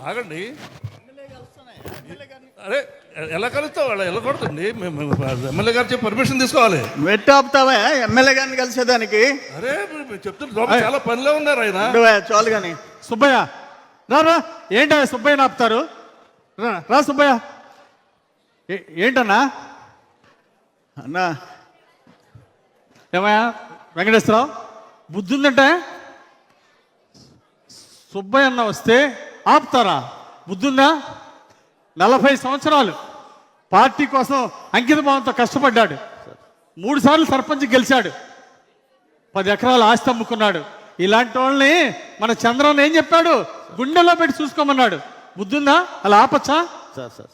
ఆగండి. అరే ఎలా కలుస్తావు? వాళ్ళు ఎలా కొడుతుంది? ఎమ్మెల్యే గారు చెప్పి పర్మిషన్ తీసుకోవాలి. వెట్టాపుతావా ఎమ్మెల్యే గారిని కలిసేదానికి? అరే చెప్తున్నా చాలా పనిలో ఉన్నారు ఆయన. చాలు కానీ సుబ్బయ్య రా. ఏంట సుబ్బయ్యని ఆపుతారు? రా సుబ్బయ్య. ఏంటన్నా? అన్నా ఏమయ్యా వెంకటేశ్వరరావు, బుద్ధి ఉందంటే సుబ్బయ్య అన్న వస్తే ఆపుతారా? బుద్ధుందా? 40 సంవత్సరాలు పార్టీ కోసం అంకిత భావంతో కష్టపడ్డాడు. 3 సార్లు సర్పంచ్ గెలిచాడు. 10 ఎకరాల ఆస్తి అమ్ముకున్నాడు. ఇలాంటి వాళ్ళని మన చంద్రన్న ఏం చెప్పాడు? గుండెలో పెట్టి చూసుకోమన్నాడు. బుద్ధుందా? అలా ఆపచ్చా? సార్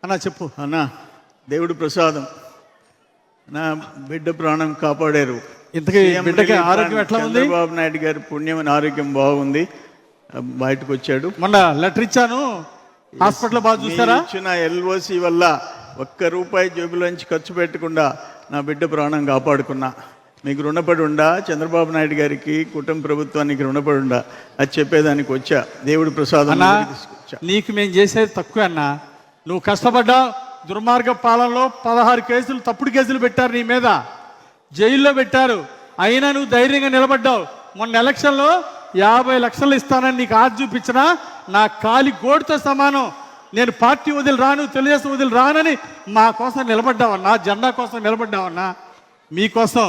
అన్నా చెప్పు. అన్నా, దేవుడు ప్రసాదం, నా బిడ్డ ప్రాణం కాపాడారు. ఇంతకీ బిడ్డకి ఆరోగ్యం ఎట్లా ఉంది? చంద్రబాబు నాయుడు గారి పుణ్యమైన ఆరోగ్యం బాగుంది. బయటకు వచ్చాడు. మొన్న లెటర్ ఇచ్చాను, హాస్పిటల్ బాగా చూస్తారా? ఇచ్చిన ఎల్ఓసి వల్ల ₹1 జేబులోంచి ఖర్చు పెట్టకుండా నా బిడ్డ ప్రాణం కాపాడుకున్నా. మీకు రుణపడి ఉండా, చంద్రబాబు నాయుడు గారికి, కుటుంబ ప్రభుత్వానికి రుణపడి ఉండా, అది చెప్పేదానికి వచ్చా. దేవుడు ప్రసాదం నీకు మేము చేసేది తక్కువ అన్నా. నువ్వు కష్టపడ్డావు. దుర్మార్గ పాలనలో 16 కేసులు, తప్పుడు కేసులు పెట్టారు నీ మీద, జైల్లో పెట్టారు. అయినా నువ్వు ధైర్యంగా నిలబడ్డావు. మొన్న ఎలక్షన్లో 50 లక్షలు ఇస్తానని నీకు ఆశ చూపించినా నా కాలి గోడుతో సమానం. నేను పార్టీ వదిలి రాను, తెలుగుదేశం వదిలి రానని మా కోసం నిలబడ్డావన్నా, జెండా కోసం నిలబడ్డావన్నా. మీకోసం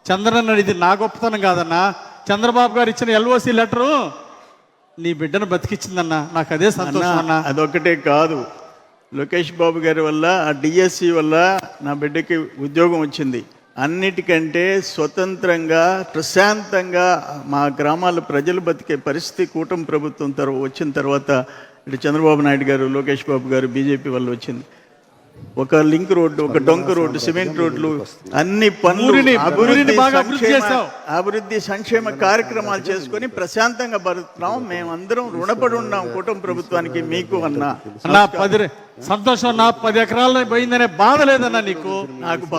చంద్రన్న, ఇది నా గొప్పతనం కాదన్నా. చంద్రబాబు గారు ఇచ్చిన ఎల్ఓసి లెటరు నీ బిడ్డను బతికిచ్చిందన్నా. నాకు అదే సంతోషం అన్నా. అదొక్కటే కాదు, లోకేష్ బాబు గారి వల్ల, ఆ డిఎస్సి వల్ల నా బిడ్డకి ఉద్యోగం వచ్చింది. అన్నిటికంటే స్వతంత్రంగా, ప్రశాంతంగా మా గ్రామాల ప్రజలు బతికే పరిస్థితి కూటమి ప్రభుత్వం వచ్చిన తర్వాత, ఇటు చంద్రబాబు నాయుడు గారు, లోకేష్ బాబు గారు, బీజేపీ వల్ల వచ్చింది. ఒక లింక్ రోడ్డు, ఒక డొంక రోడ్డు, సిమెంట్ రోడ్లు, అన్ని పనులు, అభివృద్ధి సంక్షేమ కార్యక్రమాలు చేసుకొని ప్రశాంతంగా బతుకుతున్నాం. మేమందరం రుణపడి ఉన్నాం కుటుంబ ప్రభుత్వానికి, మీకు అన్నా. సంతోషం అన్నా. 10 ఎకరాల్లో పోయిందనే బాధ లేదన్నా నీకు.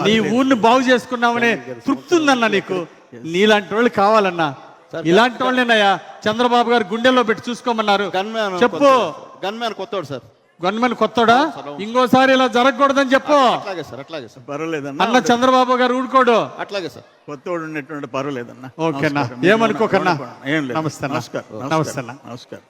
నీ ఊరిని బాగు చేసుకున్నామనే తృప్తి ఉందన్నా నీకు. నీలాంటి వాళ్ళు కావాలన్నా. ఇలాంటి వాళ్ళేనయ్యా చంద్రబాబు గారు గుండెల్లో పెట్టి చూసుకోమన్నారు. చెప్పు. గన్మ్యాన్ కొత్తోడు సార్. గవర్నమెంట్ కొత్తడా? ఇంకోసారి ఇలా జరగకూడదని చెప్పు. అట్లాగే సార్. పర్వాలేదన్నా. అన్న చంద్రబాబు గారు ఊడుకోడు. అట్లాగే సార్. కొత్తోడు ఉన్నటువంటి పర్వాలేదన్నా. ఓకేనా? ఏమనుకోకన్నా. ఏం లేదు. నమస్తే. నమస్కారం. నమస్తే. నమస్కారం.